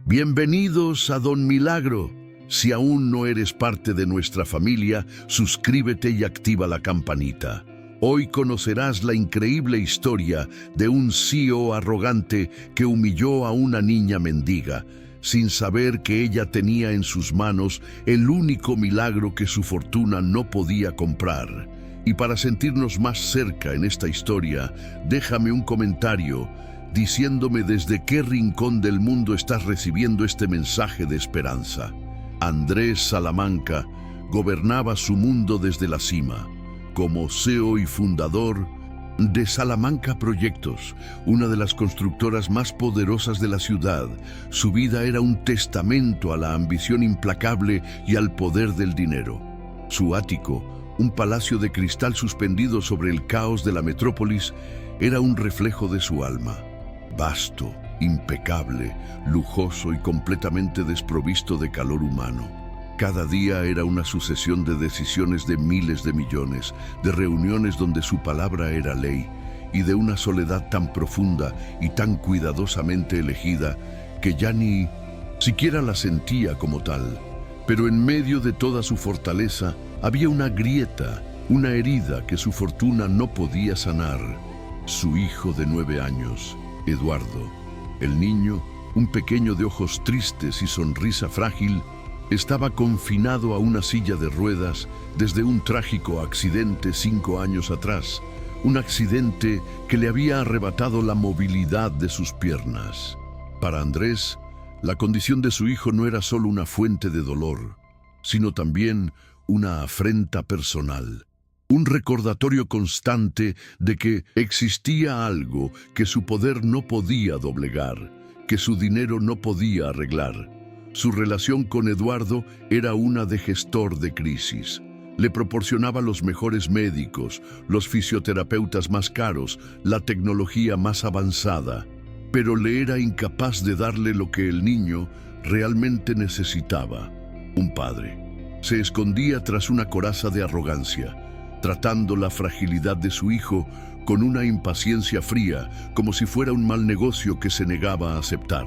Bienvenidos a Don Milagro. Si aún no eres parte de nuestra familia, suscríbete y activa la campanita. Hoy conocerás la increíble historia de un CEO arrogante que humilló a una niña mendiga, sin saber que ella tenía en sus manos el único milagro que su fortuna no podía comprar. Y para sentirnos más cerca en esta historia, déjame un comentario diciéndome desde qué rincón del mundo estás recibiendo este mensaje de esperanza. Andrés Salamanca gobernaba su mundo desde la cima. Como CEO y fundador de Salamanca Proyectos, una de las constructoras más poderosas de la ciudad, su vida era un testamento a la ambición implacable y al poder del dinero. Su ático, un palacio de cristal suspendido sobre el caos de la metrópolis, era un reflejo de su alma. Vasto, impecable, lujoso y completamente desprovisto de calor humano. Cada día era una sucesión de decisiones de miles de millones, de reuniones donde su palabra era ley, y de una soledad tan profunda y tan cuidadosamente elegida que ya ni siquiera la sentía como tal. Pero en medio de toda su fortaleza había una grieta, una herida que su fortuna no podía sanar. Su hijo de 9 años, Eduardo, el niño, un pequeño de ojos tristes y sonrisa frágil, estaba confinado a una silla de ruedas desde un trágico accidente 5 años atrás, un accidente que le había arrebatado la movilidad de sus piernas. Para Andrés, la condición de su hijo no era solo una fuente de dolor, sino también una afrenta personal. Un recordatorio constante de que existía algo que su poder no podía doblegar, que su dinero no podía arreglar. Su relación con Eduardo era una de gestor de crisis. Le proporcionaba los mejores médicos, los fisioterapeutas más caros, la tecnología más avanzada, pero le era incapaz de darle lo que el niño realmente necesitaba: un padre. Se escondía tras una coraza de arrogancia, tratando la fragilidad de su hijo con una impaciencia fría, como si fuera un mal negocio que se negaba a aceptar.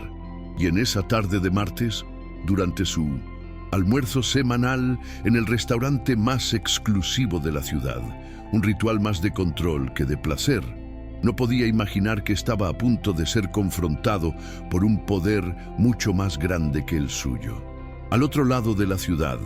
Y en esa tarde de martes, durante su almuerzo semanal en el restaurante más exclusivo de la ciudad, un ritual más de control que de placer, no podía imaginar que estaba a punto de ser confrontado por un poder mucho más grande que el suyo. Al otro lado de la ciudad,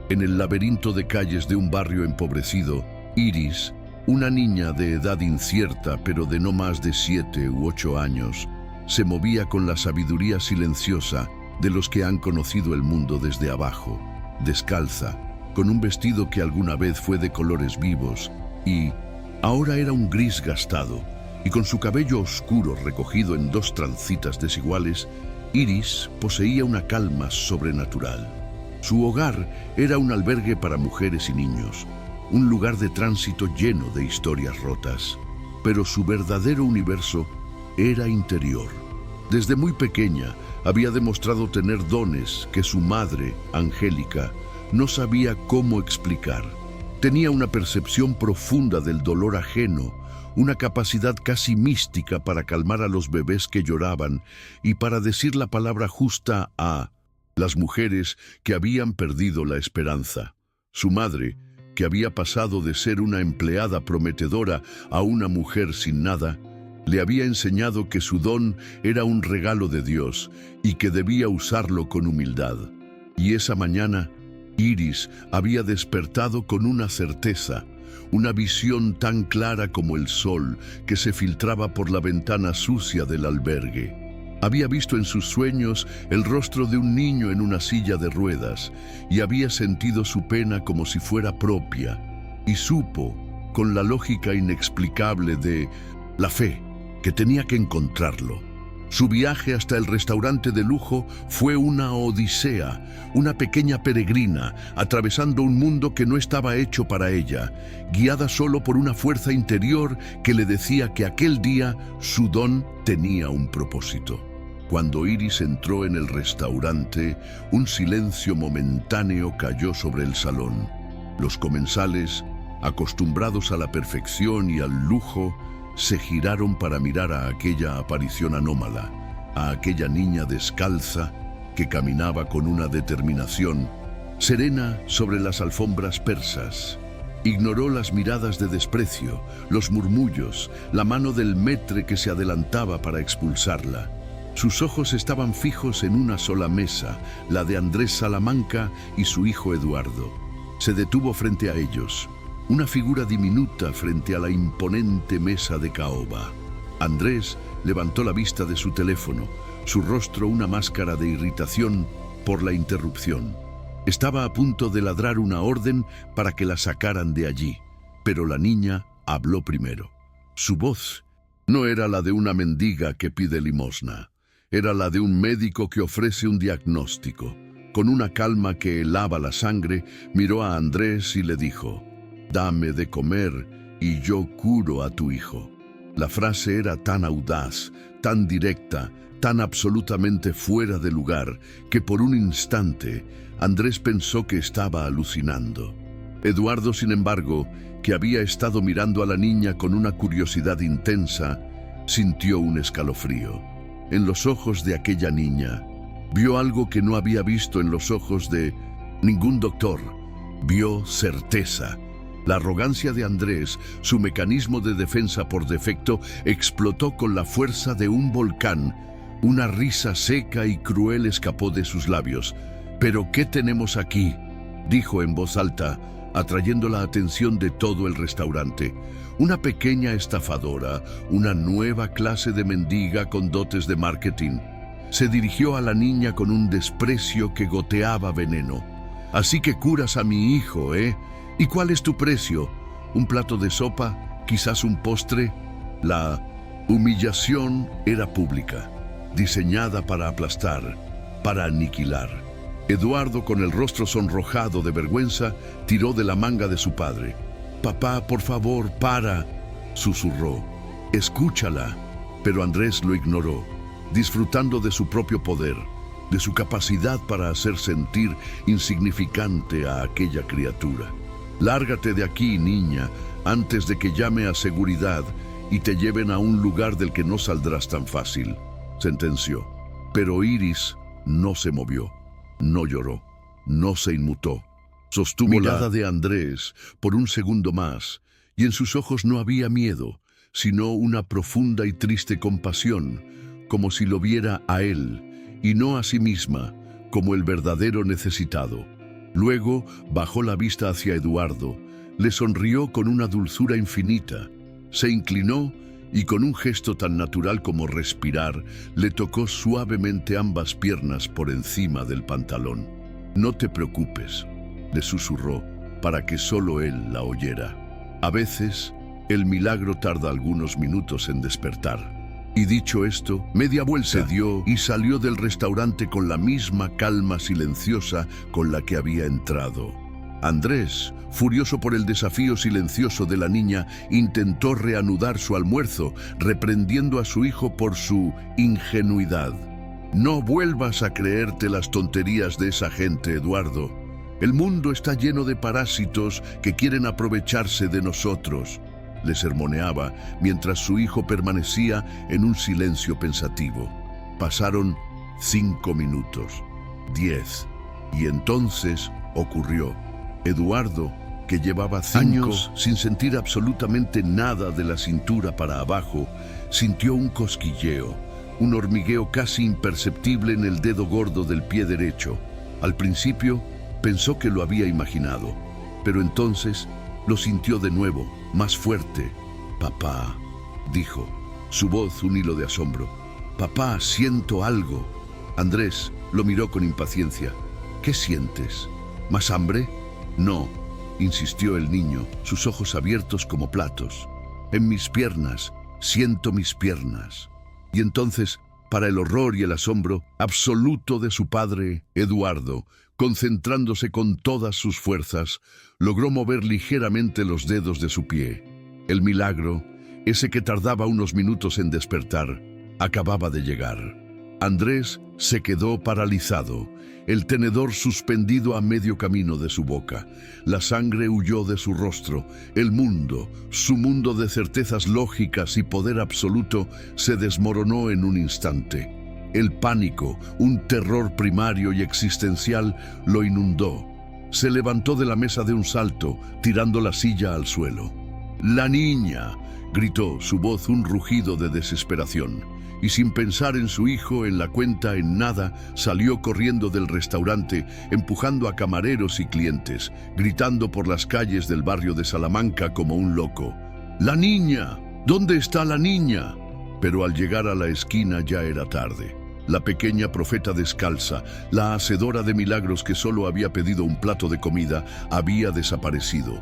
en el laberinto de calles de un barrio empobrecido, Iris, una niña de edad incierta pero de no más de 7 u 8 años, se movía con la sabiduría silenciosa de los que han conocido el mundo desde abajo, descalza, con un vestido que alguna vez fue de colores vivos y ahora era un gris gastado, y con su cabello oscuro recogido en 2 trencitas desiguales. Iris poseía una calma sobrenatural. Su hogar era un albergue para mujeres y niños, un lugar de tránsito lleno de historias rotas. Pero su verdadero universo era interior. Desde muy pequeña había demostrado tener dones que su madre, Angélica, no sabía cómo explicar. Tenía una percepción profunda del dolor ajeno, una capacidad casi mística para calmar a los bebés que lloraban y para decir la palabra justa a las mujeres que habían perdido la esperanza. Su madre, que había pasado de ser una empleada prometedora a una mujer sin nada, le había enseñado que su don era un regalo de Dios y que debía usarlo con humildad. Y esa mañana, Iris había despertado con una certeza, una visión tan clara como el sol que se filtraba por la ventana sucia del albergue. Había visto en sus sueños el rostro de un niño en una silla de ruedas y había sentido su pena como si fuera propia, y supo, con la lógica inexplicable de la fe, que tenía que encontrarlo. Su viaje hasta el restaurante de lujo fue una odisea, una pequeña peregrina, atravesando un mundo que no estaba hecho para ella, guiada solo por una fuerza interior que le decía que aquel día su don tenía un propósito. Cuando Iris entró en el restaurante, un silencio momentáneo cayó sobre el salón. Los comensales, acostumbrados a la perfección y al lujo, se giraron para mirar a aquella aparición anómala, a aquella niña descalza, que caminaba con una determinación serena sobre las alfombras persas. Ignoró las miradas de desprecio, los murmullos, la mano del maître que se adelantaba para expulsarla. Sus ojos estaban fijos en una sola mesa, la de Andrés Salamanca y su hijo Eduardo. Se detuvo frente a ellos, una figura diminuta frente a la imponente mesa de caoba. Andrés levantó la vista de su teléfono, su rostro una máscara de irritación por la interrupción. Estaba a punto de ladrar una orden para que la sacaran de allí, pero la niña habló primero. Su voz no era la de una mendiga que pide limosna, era la de un médico que ofrece un diagnóstico. Con una calma que helaba la sangre, miró a Andrés y le dijo: «Dame de comer y yo curo a tu hijo». La frase era tan audaz, tan directa, tan absolutamente fuera de lugar, que por un instante Andrés pensó que estaba alucinando. Eduardo, sin embargo, que había estado mirando a la niña con una curiosidad intensa, sintió un escalofrío. En los ojos de aquella niña, vio algo que no había visto en los ojos de ningún doctor. Vio certeza. La arrogancia de Andrés, su mecanismo de defensa por defecto, explotó con la fuerza de un volcán. Una risa seca y cruel escapó de sus labios. «¿Pero qué tenemos aquí?», dijo en voz alta, atrayendo la atención de todo el restaurante. Una pequeña estafadora, una nueva clase de mendiga con dotes de marketing. Se dirigió a la niña con un desprecio que goteaba veneno. «Así que curas a mi hijo, ¿eh? ¿Y cuál es tu precio? ¿Un plato de sopa? ¿Quizás un postre?». La humillación era pública, diseñada para aplastar, para aniquilar. Eduardo, con el rostro sonrojado de vergüenza, tiró de la manga de su padre. «Papá, por favor, para», susurró. «Escúchala». Pero Andrés lo ignoró, disfrutando de su propio poder, de su capacidad para hacer sentir insignificante a aquella criatura. «Lárgate de aquí, niña, antes de que llame a seguridad y te lleven a un lugar del que no saldrás tan fácil», sentenció. Pero Iris no se movió, no lloró, no se inmutó. Sostuvo la mirada de Andrés por un segundo más, y en sus ojos no había miedo, sino una profunda y triste compasión, como si lo viera a él, y no a sí misma, como el verdadero necesitado. Luego bajó la vista hacia Eduardo, le sonrió con una dulzura infinita, se inclinó y con un gesto tan natural como respirar, le tocó suavemente ambas piernas por encima del pantalón. «No te preocupes», le susurró, para que solo él la oyera. «A veces, el milagro tarda algunos minutos en despertar». Y dicho esto, media vuelta se dio y salió del restaurante con la misma calma silenciosa con la que había entrado. Andrés, furioso por el desafío silencioso de la niña, intentó reanudar su almuerzo, reprendiendo a su hijo por su ingenuidad. «No vuelvas a creerte las tonterías de esa gente, Eduardo. El mundo está lleno de parásitos que quieren aprovecharse de nosotros», le sermoneaba mientras su hijo permanecía en un silencio pensativo. Pasaron 5 minutos, 10, y entonces ocurrió. Eduardo, que llevaba 5 años sin sentir absolutamente nada de la cintura para abajo, sintió un cosquilleo, un hormigueo casi imperceptible en el dedo gordo del pie derecho. Al principio pensó que lo había imaginado, pero entonces lo sintió de nuevo, más fuerte. «Papá», dijo, su voz un hilo de asombro. «Papá, siento algo». Andrés lo miró con impaciencia. «¿Qué sientes? ¿Más hambre?» «No», insistió el niño, sus ojos abiertos como platos. «En mis piernas, siento mis piernas». Y entonces, para el horror y el asombro absoluto de su padre, Eduardo, concentrándose con todas sus fuerzas, logró mover ligeramente los dedos de su pie. El milagro, ese que tardaba unos minutos en despertar, acababa de llegar. Andrés se quedó paralizado, el tenedor suspendido a medio camino de su boca. La sangre huyó de su rostro. El mundo, su mundo de certezas lógicas y poder absoluto, se desmoronó en un instante. El pánico, un terror primario y existencial, lo inundó. Se levantó de la mesa de un salto, tirando la silla al suelo. ¡La niña!, gritó, su voz un rugido de desesperación. Y sin pensar en su hijo, en la cuenta, en nada, salió corriendo del restaurante, empujando a camareros y clientes, gritando por las calles del barrio de Salamanca como un loco. ¡La niña! ¿Dónde está la niña? Pero al llegar a la esquina ya era tarde. La pequeña profeta descalza, la hacedora de milagros que solo había pedido un plato de comida, había desaparecido.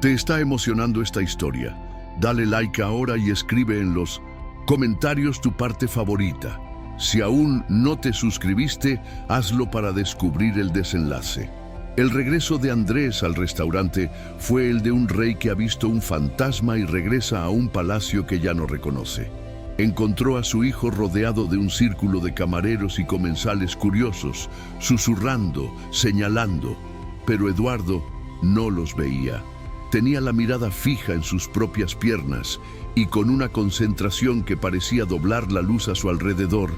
¿Te está emocionando esta historia? Dale like ahora y escribe en los comentarios tu parte favorita. Si aún no te suscribiste, hazlo para descubrir el desenlace. El regreso de Andrés al restaurante fue el de un rey que ha visto un fantasma y regresa a un palacio que ya no reconoce. Encontró a su hijo rodeado de un círculo de camareros y comensales curiosos, susurrando, señalando, pero Eduardo no los veía. Tenía la mirada fija en sus propias piernas y con una concentración que parecía doblar la luz a su alrededor,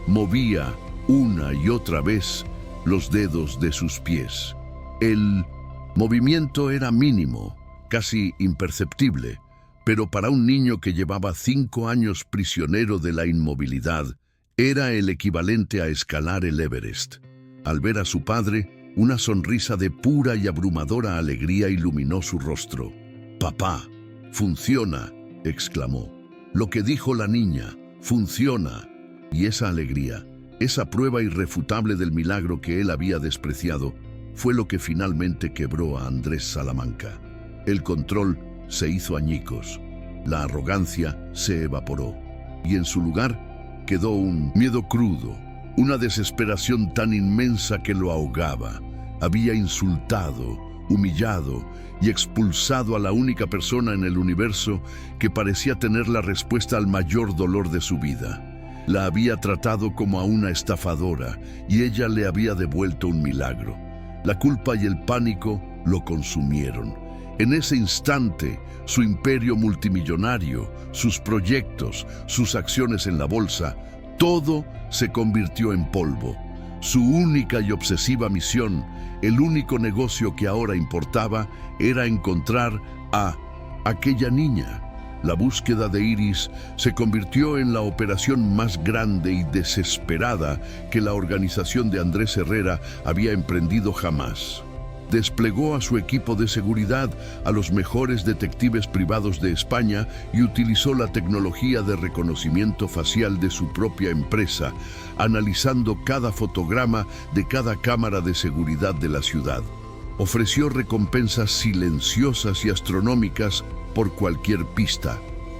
movía una y otra vez los dedos de sus pies. El movimiento era mínimo, casi imperceptible, pero para un niño que llevaba 5 años prisionero de la inmovilidad, era el equivalente a escalar el Everest. Al ver a su padre, una sonrisa de pura y abrumadora alegría iluminó su rostro. «Papá, funciona», exclamó. «Lo que dijo la niña, funciona». Y esa alegría, esa prueba irrefutable del milagro que él había despreciado, fue lo que finalmente quebró a Andrés Salamanca. El control se hizo añicos, la arrogancia se evaporó, y en su lugar quedó un miedo crudo, una desesperación tan inmensa que lo ahogaba. Había insultado, humillado y expulsado a la única persona en el universo que parecía tener la respuesta al mayor dolor de su vida. La había tratado como a una estafadora y ella le había devuelto un milagro. La culpa y el pánico lo consumieron. En ese instante, su imperio multimillonario, sus proyectos, sus acciones en la bolsa, todo se convirtió en polvo. Su única y obsesiva misión, el único negocio que ahora importaba, era encontrar a aquella niña. La búsqueda de Iris se convirtió en la operación más grande y desesperada que la organización de Andrés Herrera había emprendido jamás. Desplegó a su equipo de seguridad, a los mejores detectives privados de España y utilizó la tecnología de reconocimiento facial de su propia empresa, analizando cada fotograma de cada cámara de seguridad de la ciudad. Ofreció recompensas silenciosas y astronómicas por cualquier pista,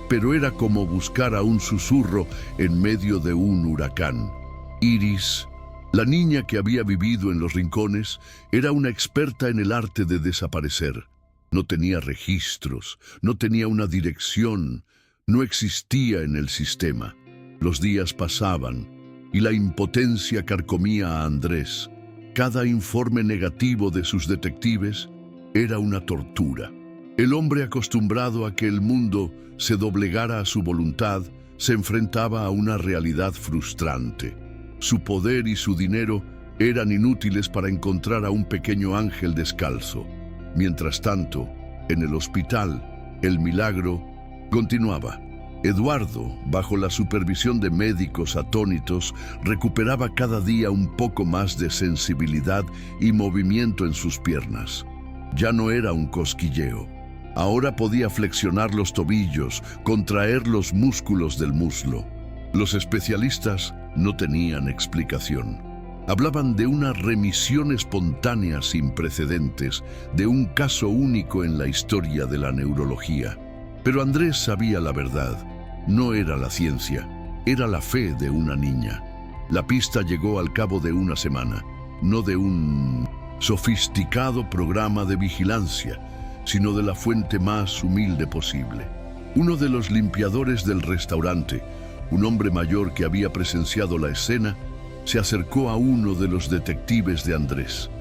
pero era como buscar a un susurro en medio de un huracán. Iris, la niña que había vivido en los rincones, era una experta en el arte de desaparecer. No tenía registros, no tenía una dirección, no existía en el sistema. Los días pasaban y la impotencia carcomía a Andrés. Cada informe negativo de sus detectives era una tortura. El hombre acostumbrado a que el mundo se doblegara a su voluntad se enfrentaba a una realidad frustrante. Su poder y su dinero eran inútiles para encontrar a un pequeño ángel descalzo. Mientras tanto, en el hospital, el milagro continuaba. Eduardo, bajo la supervisión de médicos atónitos, recuperaba cada día un poco más de sensibilidad y movimiento en sus piernas. Ya no era un cosquilleo. Ahora podía flexionar los tobillos, contraer los músculos del muslo. Los especialistas no tenían explicación. Hablaban de una remisión espontánea sin precedentes, de un caso único en la historia de la neurología. Pero Andrés sabía la verdad. No era la ciencia, era la fe de una niña. La pista llegó al cabo de una semana, no de un sofisticado programa de vigilancia, sino de la fuente más humilde posible. Uno de los limpiadores del restaurante, un hombre mayor que había presenciado la escena, se acercó a uno de los detectives de Andrés.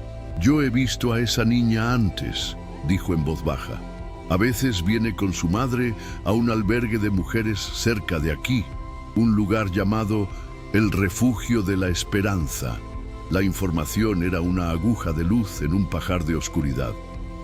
«Yo he visto a esa niña antes», dijo en voz baja. «A veces viene con su madre a un albergue de mujeres cerca de aquí, un lugar llamado el refugio de la esperanza. La información era una aguja de luz en un pajar de oscuridad.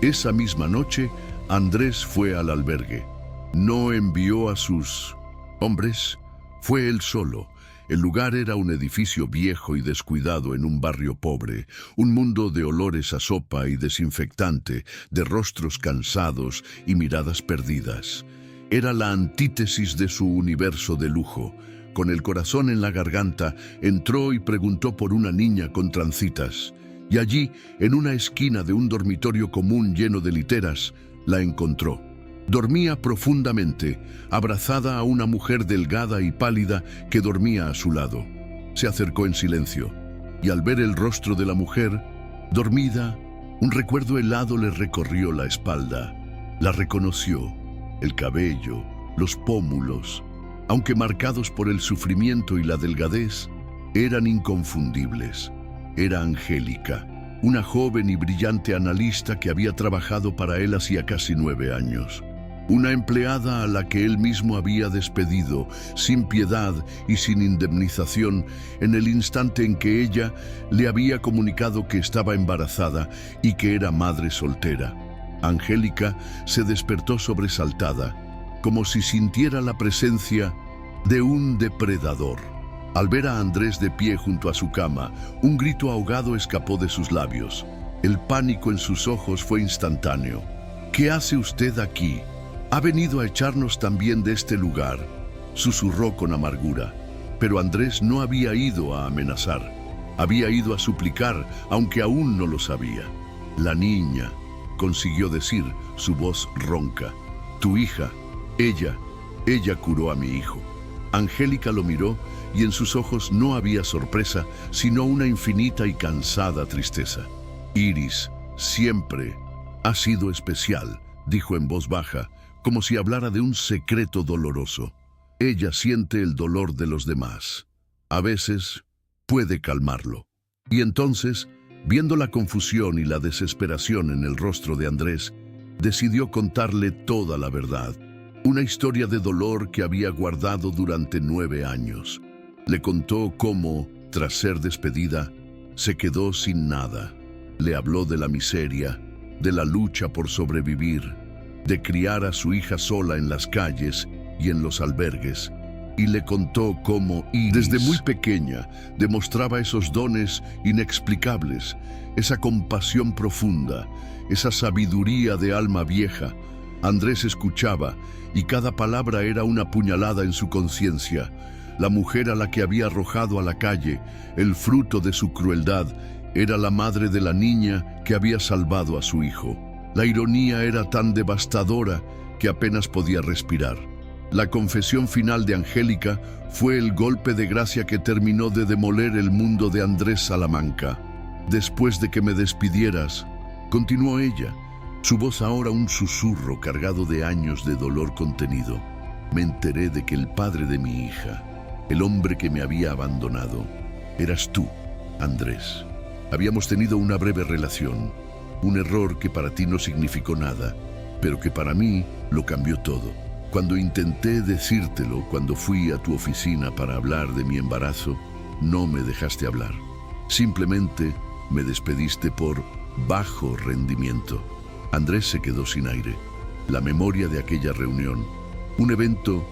Esa misma noche, Andrés fue al albergue. No envió a sus hombres, fue él solo. El lugar era un edificio viejo y descuidado en un barrio pobre, un mundo de olores a sopa y desinfectante, de rostros cansados y miradas perdidas. Era la antítesis de su universo de lujo. Con el corazón en la garganta, entró y preguntó por una niña con trancitas. Y allí, en una esquina de un dormitorio común lleno de literas, la encontró. Dormía profundamente, abrazada a una mujer delgada y pálida que dormía a su lado. Se acercó en silencio, y al ver el rostro de la mujer, dormida, un recuerdo helado le recorrió la espalda. La reconoció, el cabello, los pómulos, aunque marcados por el sufrimiento y la delgadez, eran inconfundibles. Era Angélica, una joven y brillante analista que había trabajado para él hacía casi 9 años. Una empleada a la que él mismo había despedido, sin piedad y sin indemnización, en el instante en que ella le había comunicado que estaba embarazada y que era madre soltera. Angélica se despertó sobresaltada, como si sintiera la presencia de un depredador. Al ver a Andrés de pie junto a su cama, un grito ahogado escapó de sus labios. El pánico en sus ojos fue instantáneo. «¿Qué hace usted aquí? ¿Ha venido a echarnos también de este lugar?», susurró con amargura. Pero Andrés no había ido a amenazar. Había ido a suplicar, aunque aún no lo sabía. «La niña», consiguió decir, su voz ronca. «Tu hija, ella curó a mi hijo». Angélica lo miró y en sus ojos no había sorpresa, sino una infinita y cansada tristeza. «Iris, siempre ha sido especial», dijo en voz baja, como si hablara de un secreto doloroso. «Ella siente el dolor de los demás. A veces puede calmarlo». Y entonces, viendo la confusión y la desesperación en el rostro de Andrés, decidió contarle toda la verdad. Una historia de dolor que había guardado durante 9 años. Le contó cómo, tras ser despedida, se quedó sin nada. Le habló de la miseria, de la lucha por sobrevivir, de criar a su hija sola en las calles y en los albergues. Y le contó cómo Iris, desde muy pequeña, demostraba esos dones inexplicables, esa compasión profunda, esa sabiduría de alma vieja. Andrés escuchaba, y cada palabra era una puñalada en su conciencia. La mujer a la que había arrojado a la calle, el fruto de su crueldad, era la madre de la niña que había salvado a su hijo. La ironía era tan devastadora que apenas podía respirar. La confesión final de Angélica fue el golpe de gracia que terminó de demoler el mundo de Andrés Salamanca. «Después de que me despidieras», continuó ella, su voz ahora un susurro cargado de años de dolor contenido, «me enteré de que el padre de mi hija, el hombre que me había abandonado, eras tú, Andrés. Habíamos tenido una breve relación, un error que para ti no significó nada, pero que para mí lo cambió todo. Cuando intenté decírtelo, cuando fui a tu oficina para hablar de mi embarazo, no me dejaste hablar. Simplemente me despediste por bajo rendimiento». Andrés se quedó sin aire. La memoria de aquella reunión, un evento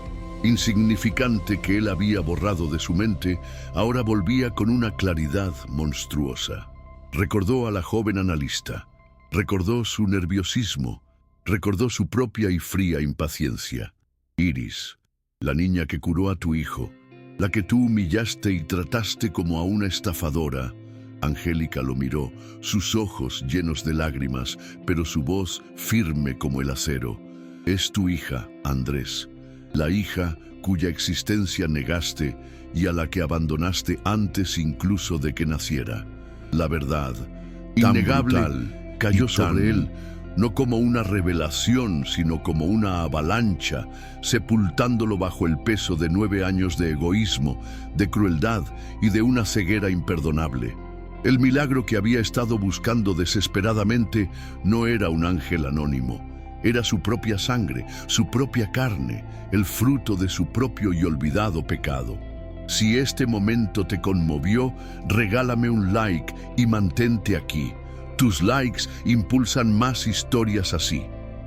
insignificante que él había borrado de su mente, ahora volvía con una claridad monstruosa. Recordó a la joven analista, recordó su nerviosismo, recordó su propia y fría impaciencia. «Iris, la niña que curó a tu hijo, la que tú humillaste y trataste como a una estafadora». Angélica lo miró, sus ojos llenos de lágrimas, pero su voz firme como el acero. «Es tu hija, Andrés, la hija cuya existencia negaste y a la que abandonaste antes incluso de que naciera». La verdad, innegable, cayó sobre él, no como una revelación, sino como una avalancha, sepultándolo bajo el peso de 9 años de egoísmo, de crueldad y de una ceguera imperdonable. El milagro que había estado buscando desesperadamente no era un ángel anónimo, era su propia sangre, su propia carne, el fruto de su propio y olvidado pecado. Si este momento te conmovió, regálame un like y mantente aquí. Tus likes impulsan más historias así.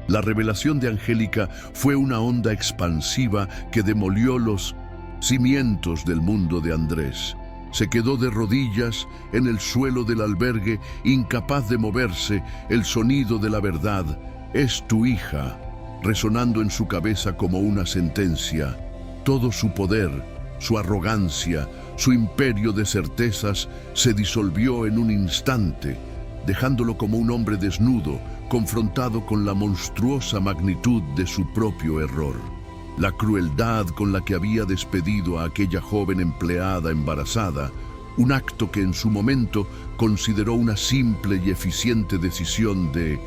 La revelación de Angélica fue una onda expansiva que demolió los cimientos del mundo de Andrés. Se quedó de rodillas en el suelo del albergue, incapaz de moverse. El sonido de la verdad, "Es tu hija", resonando en su cabeza como una sentencia. Todo su poder, su arrogancia, su imperio de certezas se disolvió en un instante, dejándolo como un hombre desnudo, confrontado con la monstruosa magnitud de su propio error. La crueldad con la que había despedido a aquella joven empleada embarazada, un acto que en su momento consideró una simple y eficiente decisión de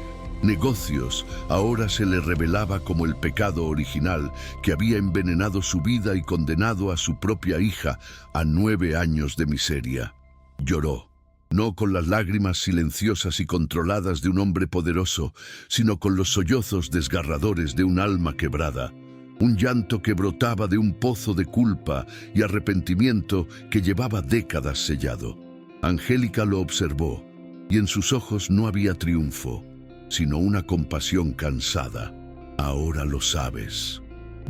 negocios, ahora se le revelaba como el pecado original que había envenenado su vida y condenado a su propia hija a 9 años de miseria. Lloró, no con las lágrimas silenciosas y controladas de un hombre poderoso, sino con los sollozos desgarradores de un alma quebrada. Un llanto que brotaba de un pozo de culpa y arrepentimiento que llevaba décadas sellado. Angélica lo observó, y en sus ojos no había triunfo, sino una compasión cansada. «Ahora lo sabes»,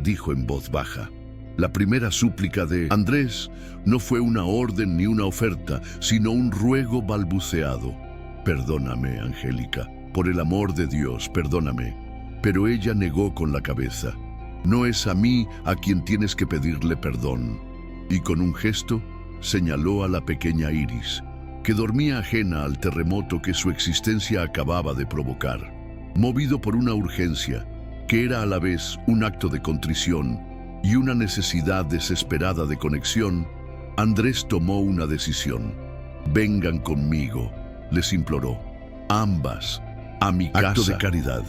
dijo en voz baja. La primera súplica de Andrés no fue una orden ni una oferta, sino un ruego balbuceado. «Perdóname, Angélica, por el amor de Dios, perdóname». Pero ella negó con la cabeza. «No es a mí a quien tienes que pedirle perdón». Y con un gesto señaló a la pequeña Iris, que dormía ajena al terremoto que su existencia acababa de provocar. Movido por una urgencia, que era a la vez un acto de contrición y una necesidad desesperada de conexión, Andrés tomó una decisión. «Vengan conmigo», les imploró, «ambas, a mi casa». Acto de caridad,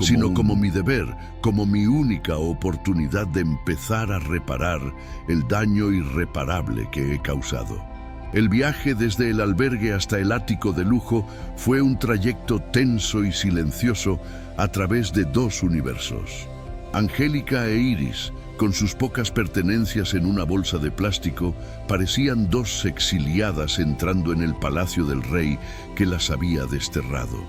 sino como mi deber, como mi única oportunidad de empezar a reparar el daño irreparable que he causado. El viaje desde el albergue hasta el ático de lujo fue un trayecto tenso y silencioso a través de 2 universos. Angélica e Iris, con sus pocas pertenencias en una bolsa de plástico, parecían 2 exiliadas entrando en el palacio del rey que las había desterrado.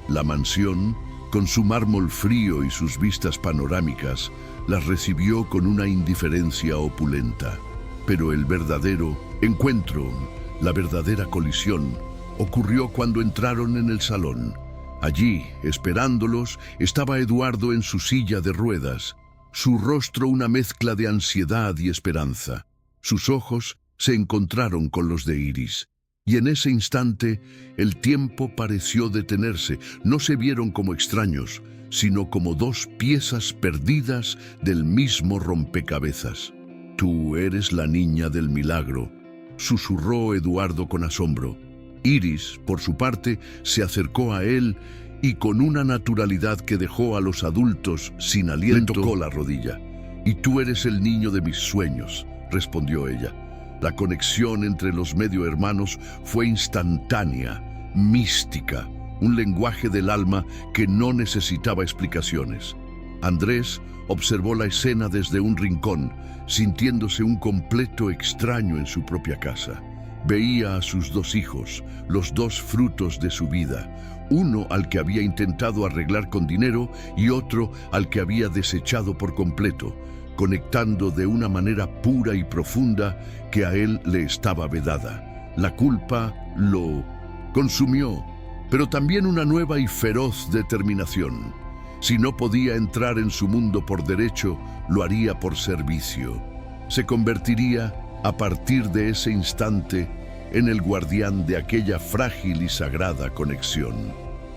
La mansión, con su mármol frío y sus vistas panorámicas, las recibió con una indiferencia opulenta. Pero el verdadero encuentro, la verdadera colisión, ocurrió cuando entraron en el salón. Allí, esperándolos, estaba Eduardo en su silla de ruedas, su rostro una mezcla de ansiedad y esperanza. Sus ojos se encontraron con los de Iris, y en ese instante el tiempo pareció detenerse. No se vieron como extraños, sino como 2 piezas perdidas del mismo rompecabezas. «Tú eres la niña del milagro», susurró Eduardo con asombro. Iris, por su parte, se acercó a él y con una naturalidad que dejó a los adultos sin aliento, le tocó la rodilla. «Y tú eres el niño de mis sueños», respondió ella. La conexión entre los medio hermanos fue instantánea, mística, un lenguaje del alma que no necesitaba explicaciones. Andrés observó la escena desde un rincón, sintiéndose un completo extraño en su propia casa. Veía a sus 2 hijos, los 2 frutos de su vida, uno al que había intentado arreglar con dinero y otro al que había desechado por completo, conectando de una manera pura y profunda que a él le estaba vedada. La culpa lo consumió, pero también una nueva y feroz determinación. Si no podía entrar en su mundo por derecho, lo haría por servicio. Se convertiría, a partir de ese instante, en el guardián de aquella frágil y sagrada conexión.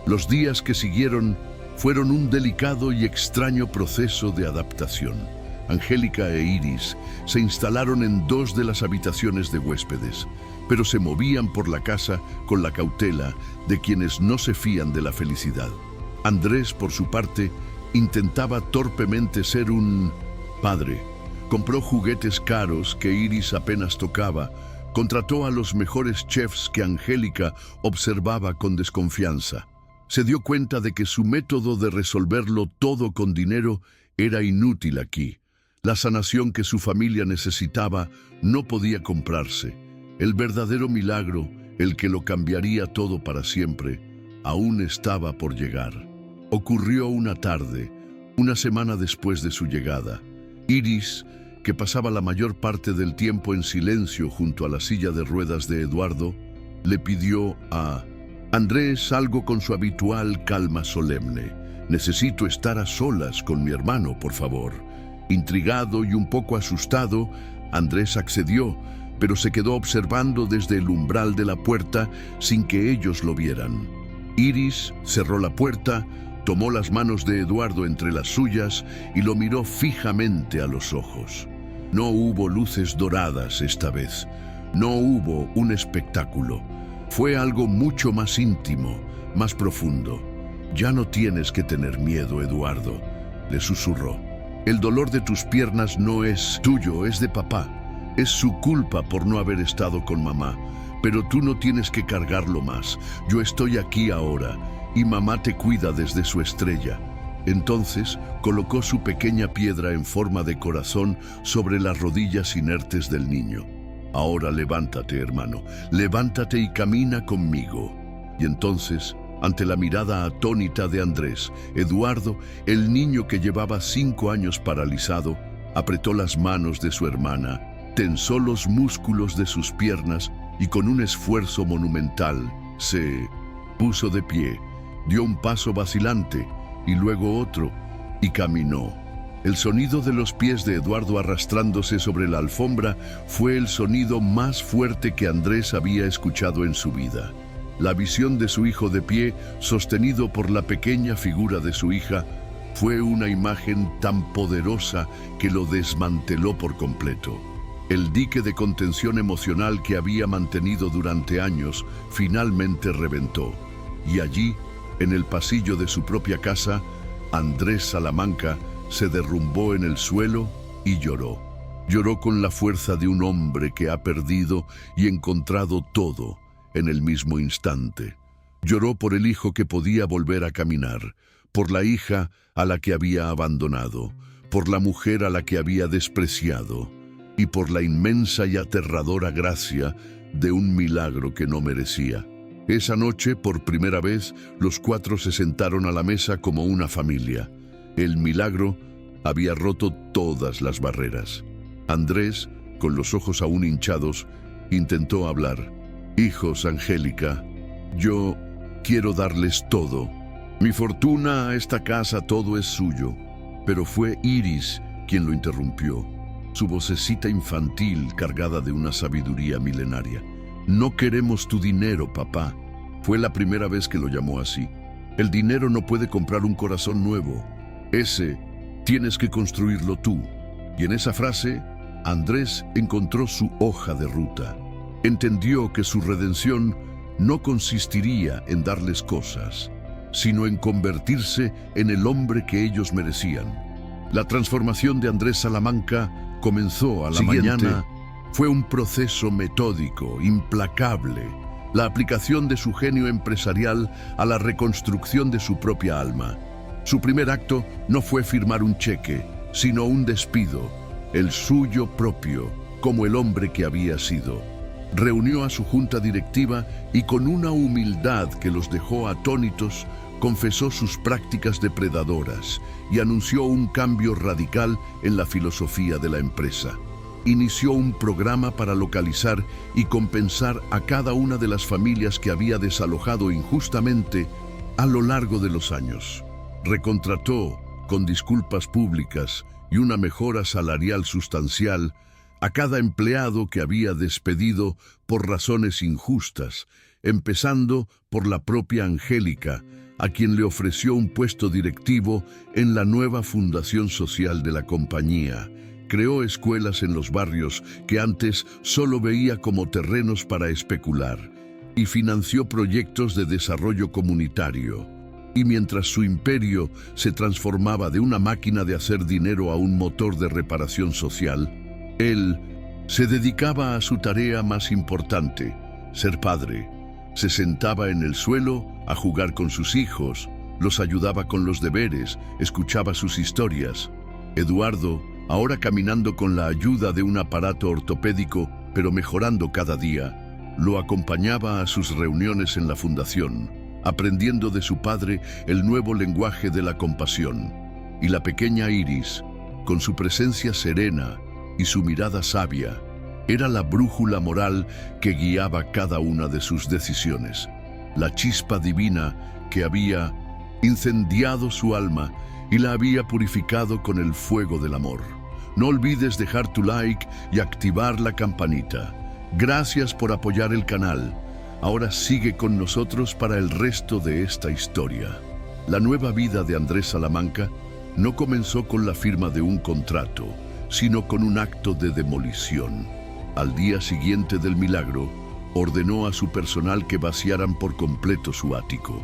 Los días que siguieron fueron un delicado y extraño proceso de adaptación. Angélica e Iris se instalaron en 2 de las habitaciones de huéspedes, pero se movían por la casa con la cautela de quienes no se fían de la felicidad. Andrés, por su parte, intentaba torpemente ser un padre. Compró juguetes caros que Iris apenas tocaba, contrató a los mejores chefs que Angélica observaba con desconfianza. Se dio cuenta de que su método de resolverlo todo con dinero era inútil aquí. La sanación que su familia necesitaba no podía comprarse. El verdadero milagro, el que lo cambiaría todo para siempre, aún estaba por llegar. Ocurrió una tarde, una semana después de su llegada. Iris, que pasaba la mayor parte del tiempo en silencio junto a la silla de ruedas de Eduardo, le pidió a Andrés algo con su habitual calma solemne. «Necesito estar a solas con mi hermano, por favor». Intrigado y un poco asustado, Andrés accedió, pero se quedó observando desde el umbral de la puerta sin que ellos lo vieran. Iris cerró la puerta, tomó las manos de Eduardo entre las suyas y lo miró fijamente a los ojos. No hubo luces doradas esta vez, no hubo un espectáculo. Fue algo mucho más íntimo, más profundo. «Ya no tienes que tener miedo, Eduardo», le susurró. «El dolor de tus piernas no es tuyo, es de papá. Es su culpa por no haber estado con mamá, pero tú no tienes que cargarlo más. Yo estoy aquí ahora y mamá te cuida desde su estrella». Entonces colocó su pequeña piedra en forma de corazón sobre las rodillas inertes del niño. «Ahora levántate, hermano, levántate y camina conmigo». Y entonces, ante la mirada atónita de Andrés, Eduardo, el niño que llevaba 5 años paralizado, apretó las manos de su hermana, tensó los músculos de sus piernas y con un esfuerzo monumental se puso de pie, dio un paso vacilante y luego otro y caminó. El sonido de los pies de Eduardo arrastrándose sobre la alfombra fue el sonido más fuerte que Andrés había escuchado en su vida. La visión de su hijo de pie, sostenido por la pequeña figura de su hija, fue una imagen tan poderosa que lo desmanteló por completo. El dique de contención emocional que había mantenido durante años finalmente reventó. Y allí, en el pasillo de su propia casa, Andrés Salamanca se derrumbó en el suelo y lloró. Lloró con la fuerza de un hombre que ha perdido y encontrado todo en el mismo instante. Lloró por el hijo que podía volver a caminar, por la hija a la que había abandonado, por la mujer a la que había despreciado, y por la inmensa y aterradora gracia de un milagro que no merecía. Esa noche, por primera vez, los 4 se sentaron a la mesa como una familia. El milagro había roto todas las barreras. Andrés, con los ojos aún hinchados, intentó hablar. «Hijos, Angélica, yo quiero darles todo. Mi fortuna, esta casa, todo es suyo». Pero fue Iris quien lo interrumpió, su vocecita infantil cargada de una sabiduría milenaria. «No queremos tu dinero, papá». Fue la primera vez que lo llamó así. «El dinero no puede comprar un corazón nuevo. Ese tienes que construirlo tú». Y en esa frase, Andrés encontró su hoja de ruta. Entendió que su redención no consistiría en darles cosas, sino en convertirse en el hombre que ellos merecían. La transformación de Andrés Salamanca comenzó a la mañana. Fue un proceso metódico, implacable, la aplicación de su genio empresarial a la reconstrucción de su propia alma. Su primer acto no fue firmar un cheque, sino un despido, el suyo propio, como el hombre que había sido. Reunió a su junta directiva y con una humildad que los dejó atónitos, confesó sus prácticas depredadoras y anunció un cambio radical en la filosofía de la empresa. Inició un programa para localizar y compensar a cada una de las familias que había desalojado injustamente a lo largo de los años. Recontrató, con disculpas públicas y una mejora salarial sustancial, a cada empleado que había despedido por razones injustas, empezando por la propia Angélica, a quien le ofreció un puesto directivo en la nueva fundación social de la compañía. Creó escuelas en los barrios que antes solo veía como terrenos para especular y financió proyectos de desarrollo comunitario. Y mientras su imperio se transformaba de una máquina de hacer dinero a un motor de reparación social, él se dedicaba a su tarea más importante, ser padre. Se sentaba en el suelo a jugar con sus hijos, los ayudaba con los deberes, escuchaba sus historias. Eduardo, ahora caminando con la ayuda de un aparato ortopédico, pero mejorando cada día, lo acompañaba a sus reuniones en la fundación, aprendiendo de su padre el nuevo lenguaje de la compasión. Y la pequeña Iris, con su presencia serena y su mirada sabia, era la brújula moral que guiaba cada una de sus decisiones, la chispa divina que había incendiado su alma y la había purificado con el fuego del amor. No olvides dejar tu like y activar la campanita. Gracias por apoyar el canal. Ahora sigue con nosotros para el resto de esta historia. La nueva vida de Andrés Salamanca no comenzó con la firma de un contrato, sino con un acto de demolición. Al día siguiente del milagro, ordenó a su personal que vaciaran por completo su ático.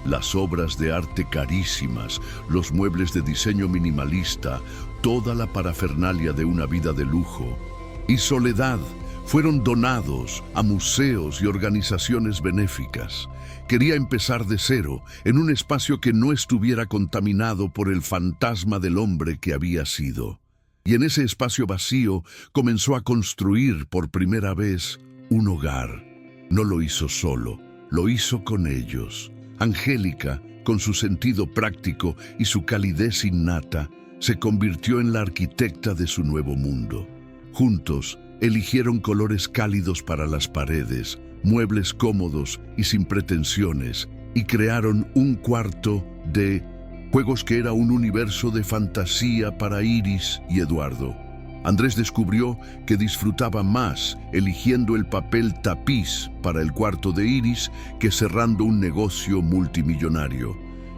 Las obras de arte carísimas, los muebles de diseño minimalista, toda la parafernalia de una vida de lujo y soledad fueron donados a museos y organizaciones benéficas. Quería empezar de cero, en un espacio que no estuviera contaminado por el fantasma del hombre que había sido. Y en ese espacio vacío comenzó a construir por primera vez un hogar. No lo hizo solo, lo hizo con ellos. Angélica, con su sentido práctico y su calidez innata, se convirtió en la arquitecta de su nuevo mundo. Juntos, eligieron colores cálidos para las paredes, muebles cómodos y sin pretensiones, y crearon un cuarto de juegos que era un universo de fantasía para Iris y Eduardo. Andrés descubrió que disfrutaba más eligiendo el papel tapiz para el cuarto de Iris que cerrando un negocio multimillonario.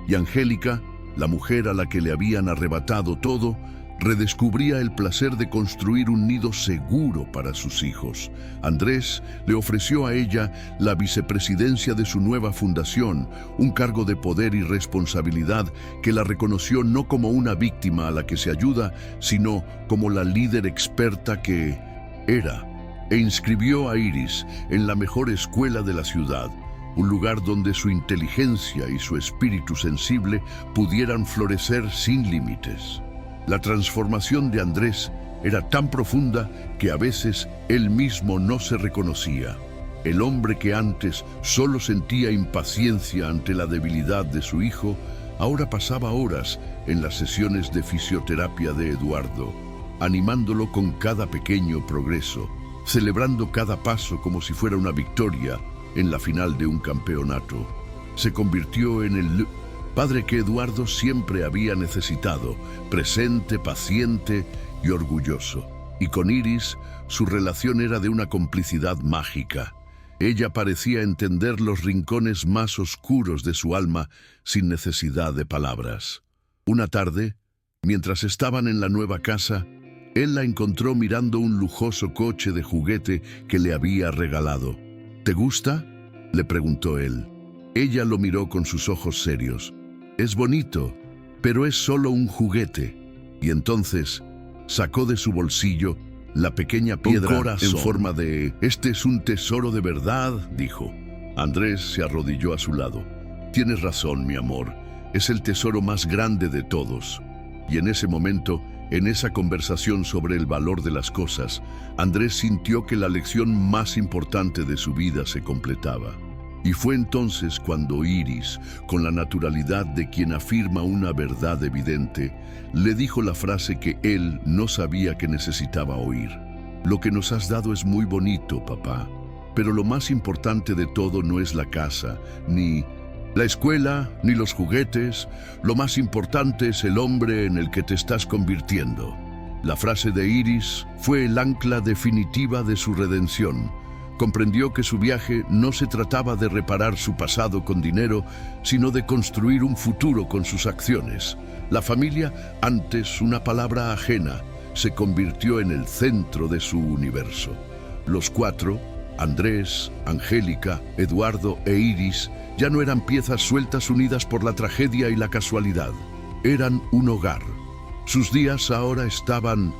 Y Angélica, la mujer a la que le habían arrebatado todo, redescubría el placer de construir un nido seguro para sus hijos. Andrés le ofreció a ella la vicepresidencia de su nueva fundación, un cargo de poder y responsabilidad que la reconoció no como una víctima a la que se ayuda, sino como la líder experta que era, e inscribió a Iris en la mejor escuela de la ciudad, un lugar donde su inteligencia y su espíritu sensible pudieran florecer sin límites. La transformación de Andrés era tan profunda que a veces él mismo no se reconocía. El hombre que antes solo sentía impaciencia ante la debilidad de su hijo, ahora pasaba horas en las sesiones de fisioterapia de Eduardo, animándolo con cada pequeño progreso, celebrando cada paso como si fuera una victoria en la final de un campeonato. Se convirtió en el padre que Eduardo siempre había necesitado, presente, paciente y orgulloso. Y con Iris, su relación era de una complicidad mágica. Ella parecía entender los rincones más oscuros de su alma sin necesidad de palabras. Una tarde, mientras estaban en la nueva casa, él la encontró mirando un lujoso coche de juguete que le había regalado. ¿Te gusta?, le preguntó él. Ella lo miró con sus ojos serios. Es bonito, pero es solo un juguete. Y entonces sacó de su bolsillo la pequeña piedra en forma de... Este es un tesoro de verdad, dijo. Andrés se arrodilló a su lado. Tienes razón, mi amor. Es el tesoro más grande de todos. Y en ese momento, en esa conversación sobre el valor de las cosas, Andrés sintió que la lección más importante de su vida se completaba. Y fue entonces cuando Iris, con la naturalidad de quien afirma una verdad evidente, le dijo la frase que él no sabía que necesitaba oír. Lo que nos has dado es muy bonito, papá, pero lo más importante de todo no es la casa, ni la escuela, ni los juguetes. Lo más importante es el hombre en el que te estás convirtiendo. La frase de Iris fue el ancla definitiva de su redención. Comprendió que su viaje no se trataba de reparar su pasado con dinero, sino de construir un futuro con sus acciones. La familia, antes una palabra ajena, se convirtió en el centro de su universo. Los cuatro, Andrés, Angélica, Eduardo e Iris, ya no eran piezas sueltas unidas por la tragedia y la casualidad. Eran un hogar. Sus días ahora estaban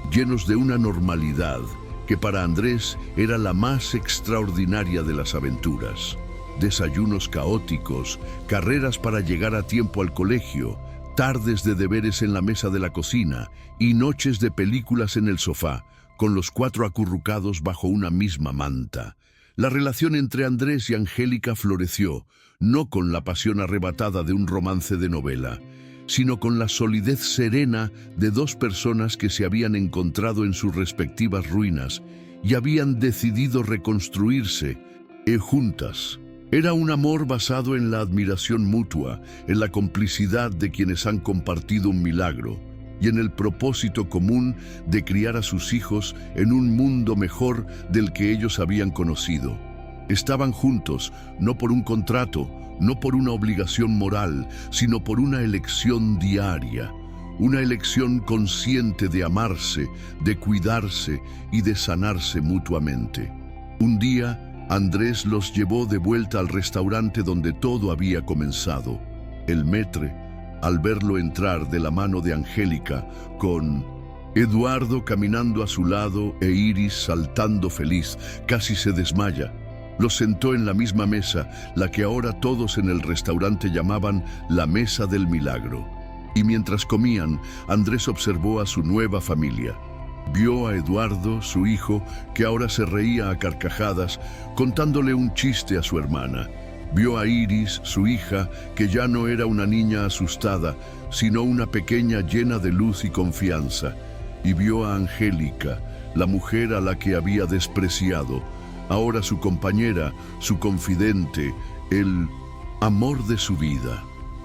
llenos de una normalidad que para Andrés era la más extraordinaria de las aventuras. Desayunos caóticos, carreras para llegar a tiempo al colegio, tardes de deberes en la mesa de la cocina y noches de películas en el sofá, con los cuatro acurrucados bajo una misma manta. La relación entre Andrés y Angélica floreció, no con la pasión arrebatada de un romance de novela, sino con la solidez serena de dos personas que se habían encontrado en sus respectivas ruinas y habían decidido reconstruirse juntas. Era un amor basado en la admiración mutua, en la complicidad de quienes han compartido un milagro y en el propósito común de criar a sus hijos en un mundo mejor del que ellos habían conocido. Estaban juntos, no por un contrato, no por una obligación moral, sino por una elección diaria, una elección consciente de amarse, de cuidarse y de sanarse mutuamente. Un día, Andrés los llevó de vuelta al restaurante donde todo había comenzado. El maître, al verlo entrar de la mano de Angélica, con Eduardo caminando a su lado e Iris saltando feliz, casi se desmaya. Los sentó en la misma mesa, la que ahora todos en el restaurante llamaban la Mesa del Milagro. Y mientras comían, Andrés observó a su nueva familia. Vio a Eduardo, su hijo, que ahora se reía a carcajadas, contándole un chiste a su hermana. Vio a Iris, su hija, que ya no era una niña asustada, sino una pequeña llena de luz y confianza. Y vio a Angélica, la mujer a la que había despreciado, ahora su compañera, su confidente, el amor de su vida.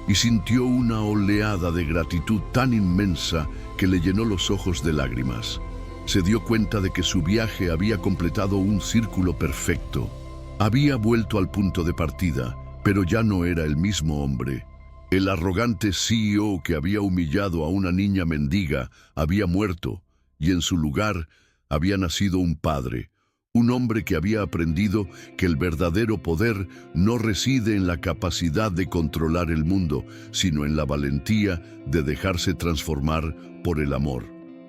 Y sintió una oleada de gratitud tan inmensa que le llenó los ojos de lágrimas. Se dio cuenta de que su viaje había completado un círculo perfecto. Había vuelto al punto de partida, pero ya no era el mismo hombre. El arrogante CEO que había humillado a una niña mendiga había muerto, y en su lugar había nacido un padre, un hombre que había aprendido que el verdadero poder no reside en la capacidad de controlar el mundo, sino en la valentía de dejarse transformar por el amor.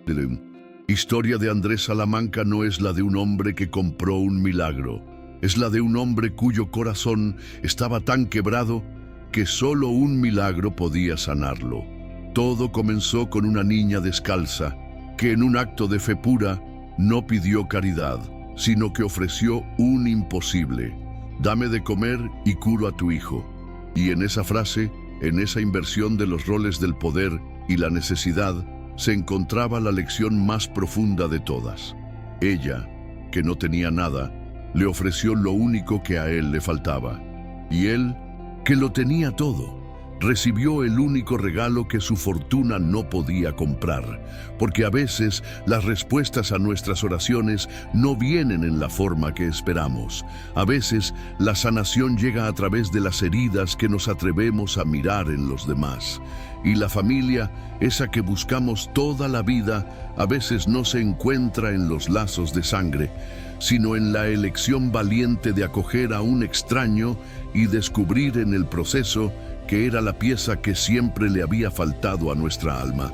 La historia de Andrés Salamanca no es la de un hombre que compró un milagro. Es la de un hombre cuyo corazón estaba tan quebrado que solo un milagro podía sanarlo. Todo comenzó con una niña descalza que en un acto de fe pura no pidió caridad, sino que ofreció un imposible: dame de comer y curo a tu hijo. Y en esa frase, en esa inversión de los roles del poder y la necesidad, se encontraba la lección más profunda de todas. Ella, que no tenía nada, le ofreció lo único que a él le faltaba. Y él, que lo tenía todo, recibió el único regalo que su fortuna no podía comprar, porque a veces las respuestas a nuestras oraciones no vienen en la forma que esperamos. A veces la sanación llega a través de las heridas que nos atrevemos a mirar en los demás. Y la familia, esa que buscamos toda la vida, a veces no se encuentra en los lazos de sangre, sino en la elección valiente de acoger a un extraño y descubrir en el proceso que era la pieza que siempre le había faltado a nuestra alma.